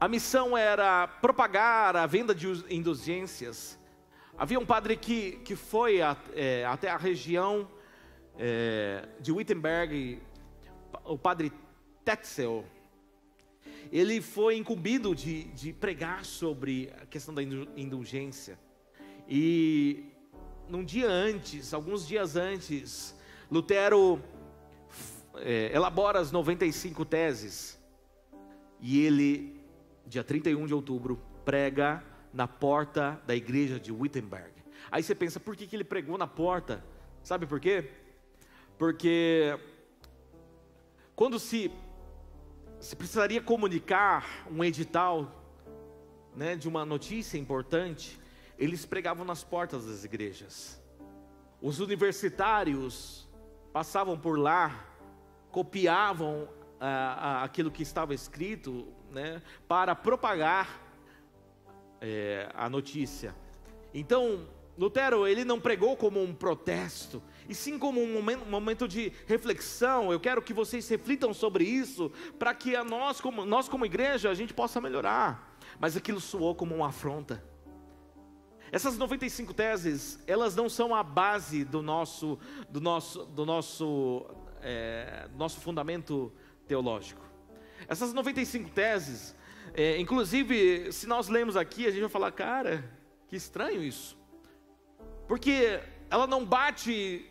a missão era propagar a venda de indulgências, havia um padre que foi até a região de Wittenberg, o padre Tetzel. Ele foi incumbido de pregar sobre a questão da indulgência. E alguns dias antes, Lutero elabora as 95 teses. E ele, dia 31 de outubro, prega na porta da igreja de Wittenberg. Aí você pensa, por que ele pregou na porta? Sabe por quê? Porque quando se precisaria comunicar um edital, né, de uma notícia importante, eles pregavam nas portas das igrejas. Os universitários passavam por lá, copiavam aquilo que estava escrito, né, para propagar a notícia. Então, Lutero, ele não pregou como um protesto, e sim como um momento de reflexão. Eu quero que vocês reflitam sobre isso, para que nós como igreja, a gente possa melhorar. Mas aquilo soou como uma afronta. Essas 95 teses, elas não são a base do nosso fundamento teológico. Essas 95 teses, inclusive, se nós lemos aqui, a gente vai falar, cara, que estranho isso. Porque ela não bate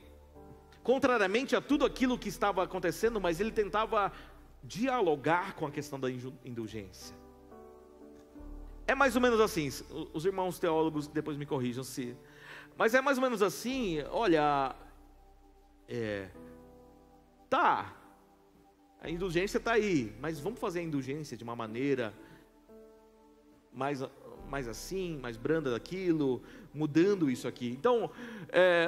contrariamente a tudo aquilo que estava acontecendo, mas ele tentava dialogar com a questão da indulgência. É mais ou menos assim, os irmãos teólogos depois me corrijam se... Mas é mais ou menos assim, olha, tá, a indulgência está aí, mas vamos fazer a indulgência de uma maneira mais assim, mais branda daquilo, mudando isso aqui. Então,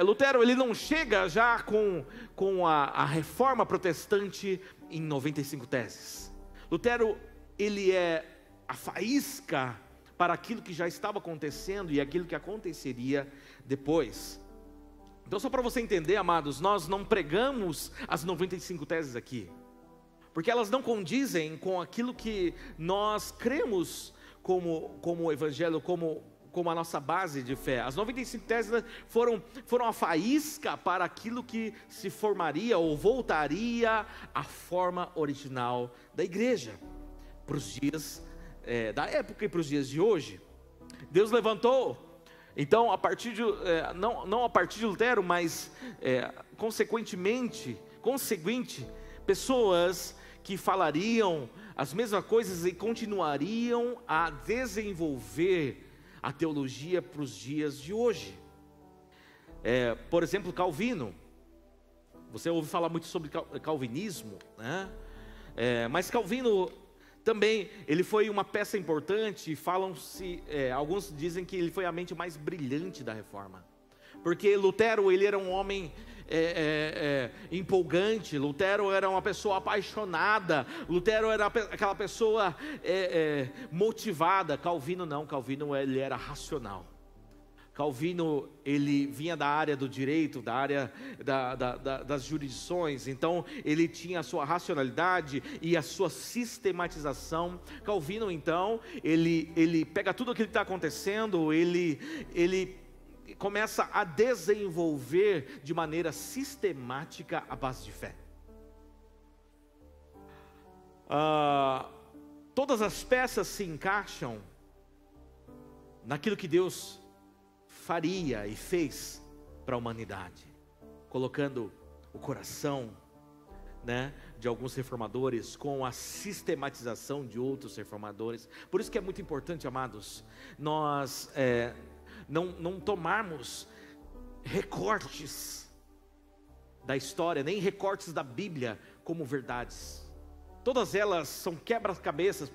Lutero, ele não chega já com a reforma protestante em 95 teses. Lutero, ele é a faísca para aquilo que já estava acontecendo e aquilo que aconteceria depois. Então, só para você entender, amados, nós não pregamos as 95 teses aqui, porque elas não condizem com aquilo que nós cremos como evangelho, como a nossa base de fé. As 95 teses foram a faísca para aquilo que se formaria ou voltaria à forma original da igreja, para os dias da época e para os dias de hoje. Deus levantou, então, não a partir de Lutero, mas conseguinte, pessoas que falariam as mesmas coisas e continuariam a desenvolver a teologia para os dias de hoje. Por exemplo, Calvino. Você ouve falar muito sobre calvinismo, né? Mas Calvino também, ele foi uma peça importante. Alguns dizem que ele foi a mente mais brilhante da reforma, porque Lutero, ele era um homem empolgante. Lutero era uma pessoa apaixonada. Lutero era aquela pessoa motivada. Calvino não. Calvino, ele era racional. Calvino, ele vinha da área do direito, da área das jurisdições. Então ele tinha a sua racionalidade e a sua sistematização. Calvino, então, ele pega tudo aquilo que está acontecendo, ele começa a desenvolver de maneira sistemática a base de fé. Todas as peças se encaixam naquilo que Deus faria e fez para a humanidade, colocando o coração, né, de alguns reformadores com a sistematização de outros reformadores. Por isso que é muito importante, amados, nós não tomarmos recortes da história, nem recortes da Bíblia como verdades. Todas elas são quebra-cabeças,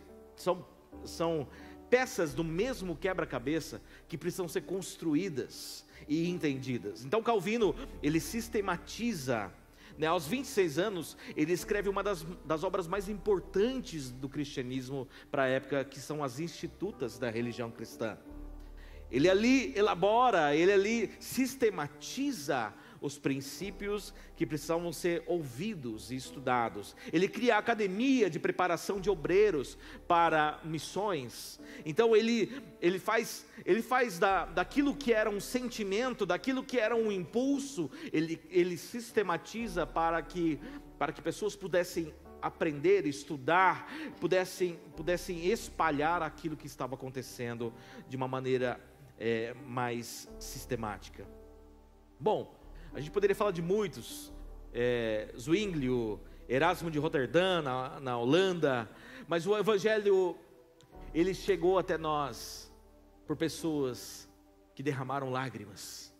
são peças do mesmo quebra-cabeça que precisam ser construídas e entendidas. Então Calvino, ele sistematiza, né? Aos 26 anos, ele escreve uma das obras mais importantes do cristianismo para a época, que são as Institutas da religião cristã. Ele ali elabora, ele ali sistematiza os princípios que precisavam ser ouvidos e estudados. Ele cria a academia de preparação de obreiros para missões. Então ele faz daquilo que era um sentimento, daquilo que era um impulso, ele sistematiza para que pessoas pudessem aprender, estudar, pudessem espalhar aquilo que estava acontecendo de uma maneira mais sistemática. Bom, a gente poderia falar de muitos, Zwinglio, Erasmo de Roterdã, na Holanda, mas o Evangelho, ele chegou até nós por pessoas que derramaram lágrimas,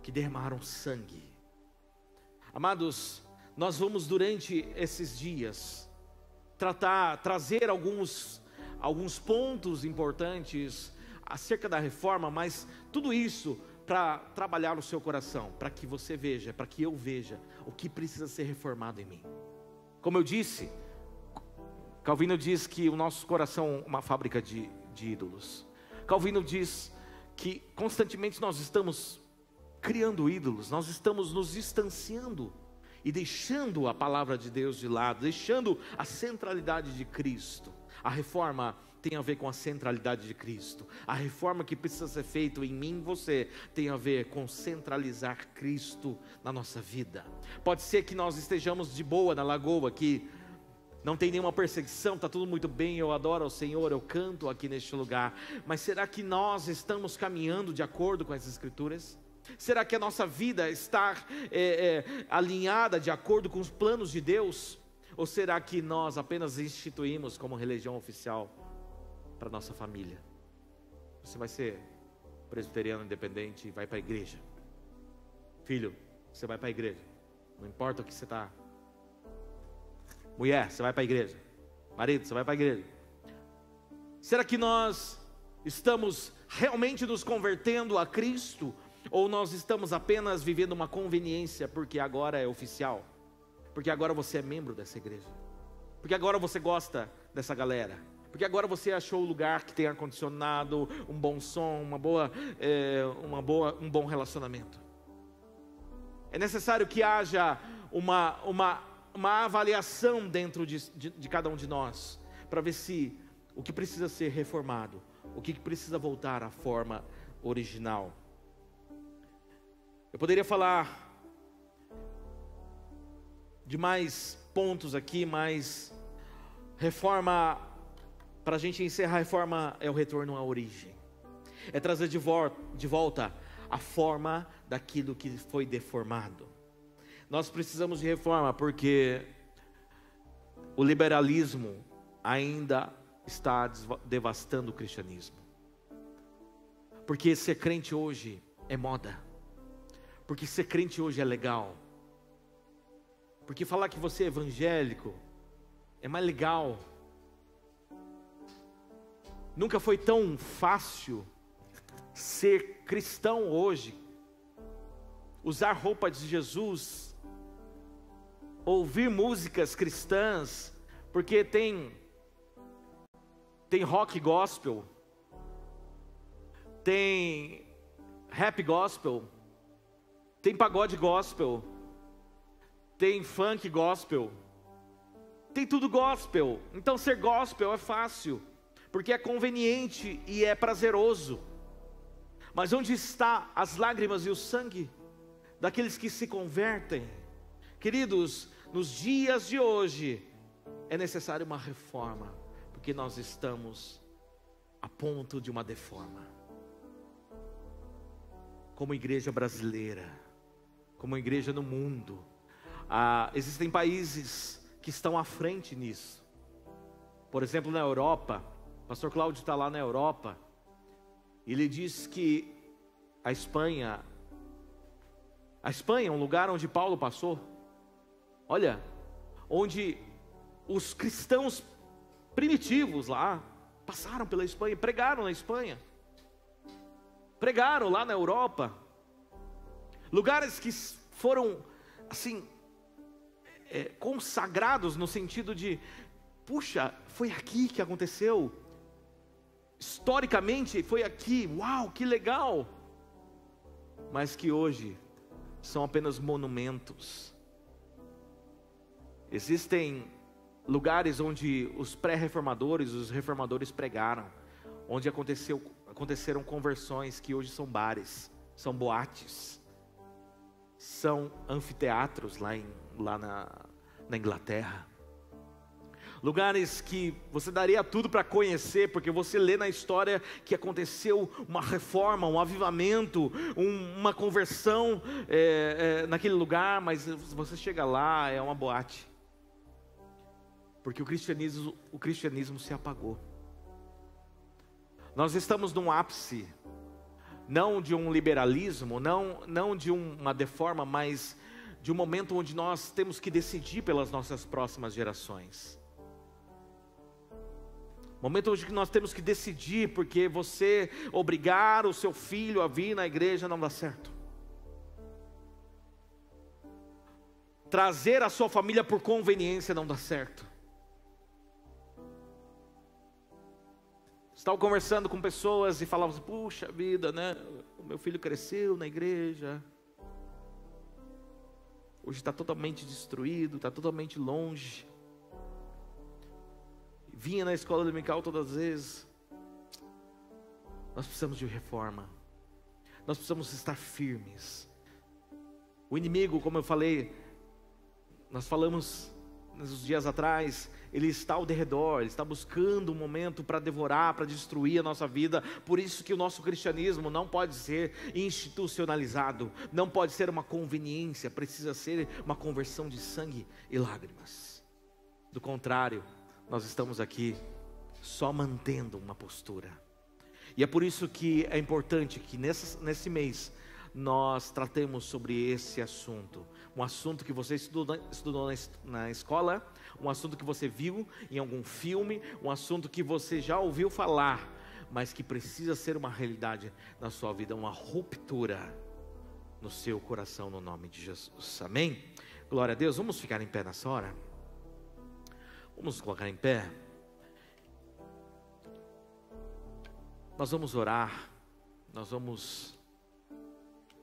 que derramaram sangue. Amados, nós vamos durante esses dias trazer alguns pontos importantes acerca da reforma, mas tudo isso para trabalhar no seu coração, para que você veja, para que eu veja o que precisa ser reformado em mim. Como eu disse, Calvino diz que o nosso coração é uma fábrica de ídolos. Calvino diz que constantemente nós estamos criando ídolos, nós estamos nos distanciando e deixando a palavra de Deus de lado, deixando a centralidade de Cristo. A reforma tem a ver com a centralidade de Cristo. A reforma que precisa ser feita em mim e você tem a ver com centralizar Cristo na nossa vida. Pode ser que nós estejamos de boa na lagoa aqui, não tem nenhuma perseguição, está tudo muito bem, eu adoro ao Senhor, eu canto aqui neste lugar. Mas será que nós estamos caminhando de acordo com as Escrituras? Será que a nossa vida está alinhada de acordo com os planos de Deus? Ou será que nós apenas instituímos como religião oficial para nossa família? Você vai ser presbiteriano independente e vai para a igreja. Filho, você vai para a igreja, não importa o que você está. Mulher, você vai para a igreja. Marido, você vai para a igreja. Será que nós estamos realmente nos convertendo a Cristo? Ou nós estamos apenas vivendo uma conveniência porque agora é oficial? Porque agora você é membro dessa igreja? Porque agora você gosta dessa galera? Porque agora você achou o lugar que tem ar-condicionado, um bom som, um bom relacionamento? É necessário que haja uma avaliação dentro de cada um de nós, para ver se o que precisa ser reformado, o que precisa voltar à forma original. Eu poderia falar de mais pontos aqui, mas reforma, para a gente encerrar, a reforma é o retorno à origem, é trazer de volta a forma daquilo que foi deformado. Nós precisamos de reforma porque o liberalismo ainda está devastando o cristianismo. Porque ser crente hoje é moda. Porque ser crente hoje é legal. Porque falar que você é evangélico é mais legal. Nunca foi tão fácil ser cristão hoje. Usar roupa de Jesus, ouvir músicas cristãs, porque tem rock gospel, tem rap gospel, tem pagode gospel, tem funk gospel, tem tudo gospel. Então ser gospel é fácil, porque é conveniente e é prazeroso. Mas onde está as lágrimas e o sangue daqueles que se convertem? Queridos, nos dias de hoje é necessário uma reforma, porque nós estamos a ponto de uma deforma. Como igreja brasileira, como igreja no mundo, existem países que estão à frente nisso. Por exemplo, na Europa, o pastor Cláudio está lá na Europa, e ele diz que a Espanha é um lugar onde Paulo passou. Olha, onde os cristãos primitivos lá passaram pela Espanha, pregaram na Espanha, pregaram lá na Europa. Lugares que foram assim consagrados no sentido de, puxa, foi aqui que aconteceu, historicamente foi aqui, uau, que legal. Mas que hoje são apenas monumentos. Existem lugares onde os pré-reformadores, os reformadores pregaram, onde aconteceram conversões que hoje são bares, são boates, são anfiteatros lá na Inglaterra. Lugares que você daria tudo para conhecer, porque você lê na história que aconteceu uma reforma, um avivamento, uma conversão naquele lugar, mas você chega lá, é uma boate. Porque o cristianismo se apagou. Nós estamos num ápice, não de um liberalismo, não de uma deforma, mas de um momento onde nós temos que decidir pelas nossas próximas gerações. Momento onde nós temos que decidir, porque você obrigar o seu filho a vir na igreja não dá certo. Trazer a sua família por conveniência não dá certo. Estava conversando com pessoas e falava assim, puxa vida, né? O meu filho cresceu na igreja. Hoje está totalmente destruído, está totalmente longe. Vinha na escola dominical todas as vezes. Nós precisamos de reforma. Nós precisamos estar firmes. O inimigo, como eu falei, nós falamos nos dias atrás, ele está ao derredor, ele está buscando um momento para devorar, para destruir a nossa vida. Por isso que o nosso cristianismo não pode ser institucionalizado, não pode ser uma conveniência, precisa ser uma conversão de sangue e lágrimas. Do contrário, nós estamos aqui só mantendo uma postura. E é por isso que é importante que nesse mês nós tratemos sobre esse assunto. Um assunto que você estudou na escola, um assunto que você viu em algum filme, um assunto que você já ouviu falar, mas que precisa ser uma realidade na sua vida, uma ruptura no seu coração, no nome de Jesus. Amém? Glória a Deus. Vamos ficar em pé nessa hora? Vamos colocar em pé. Nós vamos orar, nós vamos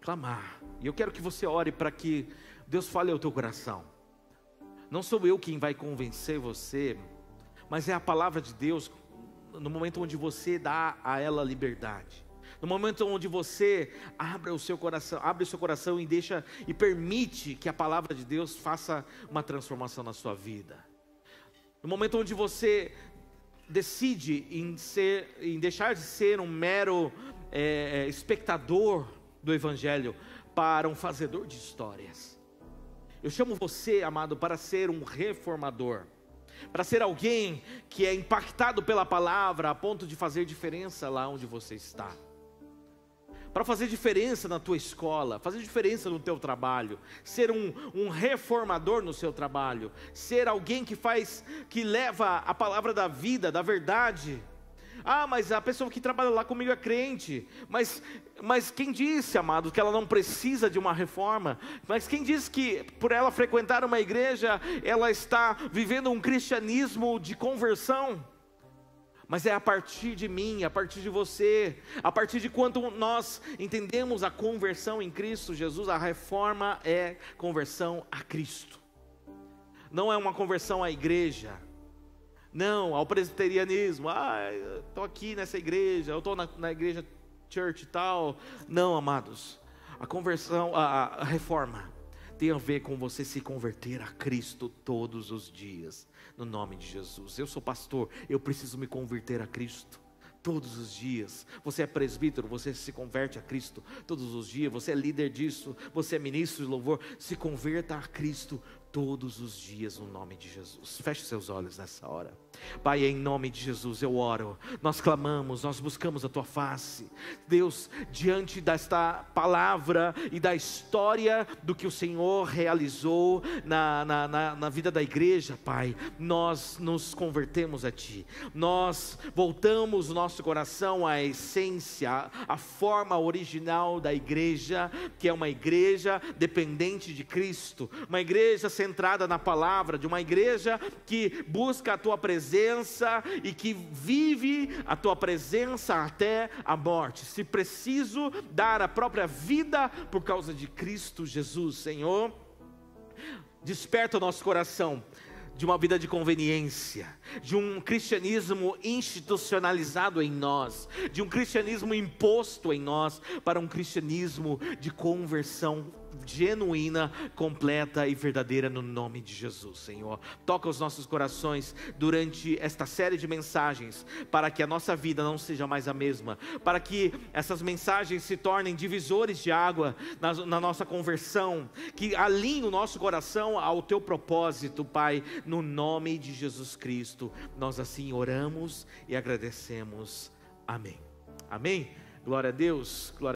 clamar, e eu quero que você ore para que Deus fale ao teu coração. Não sou eu quem vai convencer você, mas é a palavra de Deus, no momento onde você dá a ela liberdade, no momento onde você abre o seu coração e permite que a palavra de Deus faça uma transformação na sua vida, no momento onde você decide em deixar de ser um mero espectador do Evangelho para um fazedor de histórias. Eu chamo você, amado, para ser um reformador, para ser alguém que é impactado pela palavra a ponto de fazer diferença lá onde você está, para fazer diferença na tua escola, fazer diferença no teu trabalho, ser um reformador no seu trabalho, ser alguém que leva a palavra da vida, da verdade. Ah, mas a pessoa que trabalha lá comigo é crente. Mas quem disse, amado, que ela não precisa de uma reforma? Mas quem disse que por ela frequentar uma igreja, ela está vivendo um cristianismo de conversão? Mas é a partir de mim, a partir de você, a partir de quando nós entendemos a conversão em Cristo Jesus. A reforma é conversão a Cristo, não é uma conversão à igreja, não ao presbiterianismo. Eu estou aqui nessa igreja, eu estou na igreja church e tal. Não, amados, a conversão, a reforma tem a ver com você se converter a Cristo todos os dias, no nome de Jesus. Eu sou pastor, eu preciso me converter a Cristo todos os dias. Você é presbítero, você se converte a Cristo todos os dias. Você é líder disso, você é ministro de louvor, se converta a Cristo todos os dias, no nome de Jesus. Feche seus olhos nessa hora. Pai, em nome de Jesus eu oro, nós clamamos, nós buscamos a Tua face, Deus, diante desta palavra e da história do que o Senhor realizou na vida da igreja, Pai, nós nos convertemos a Ti, nós voltamos o nosso coração à essência, à forma original da igreja, que é uma igreja dependente de Cristo, uma igreja centrada na palavra, de uma igreja que busca a Tua presença e que vive a Tua presença até a morte, se preciso dar a própria vida por causa de Cristo Jesus. Senhor, desperta o nosso coração de uma vida de conveniência, de um cristianismo institucionalizado em nós, de um cristianismo imposto em nós, para um cristianismo de conversão genuína, completa e verdadeira, no nome de Jesus. Senhor, toca os nossos corações durante esta série de mensagens, para que a nossa vida não seja mais a mesma, para que essas mensagens se tornem divisores de água na nossa conversão, que alinhem o nosso coração ao Teu propósito, Pai, no nome de Jesus Cristo, nós assim oramos e agradecemos. Amém. Amém. Glória a Deus. Glória